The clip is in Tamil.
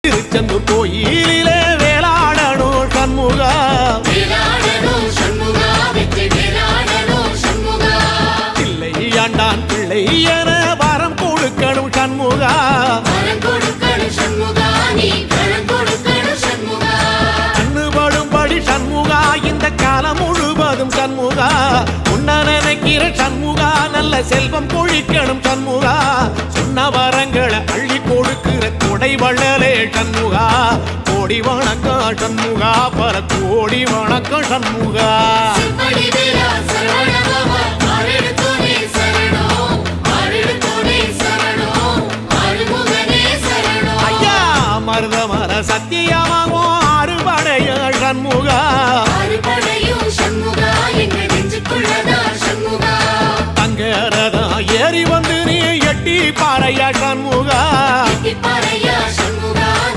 திருச்செந்தூர் கோயிலிலே வேளாடணும் சண்முகா, பிள்ளை ஆண்டான் பிள்ளை என வரம் கொடுக்கணும் சண்முகா, கண்ணுபடும்படி சண்முகா இந்த காலம் முழுவதும் சண்முகா, உன்ன நினைக்கிற சண்முகா நல்ல செல்வம் பொழிக்கணும் சண்முகா, சொன்ன வரங்களை அள்ளி கொடுக்கிற கொடை வள்ளலே சண்முகா, கோடி வணக்கம் சண்முகா, பல கோடி வணக்கம் சண்முகா. ஐயா மருதமர சத்தியமாகும் அறுபடைய சண்முகா, தங்கரதா ஏறி வந்து நீ எட்டி பாறையா சண்முகா.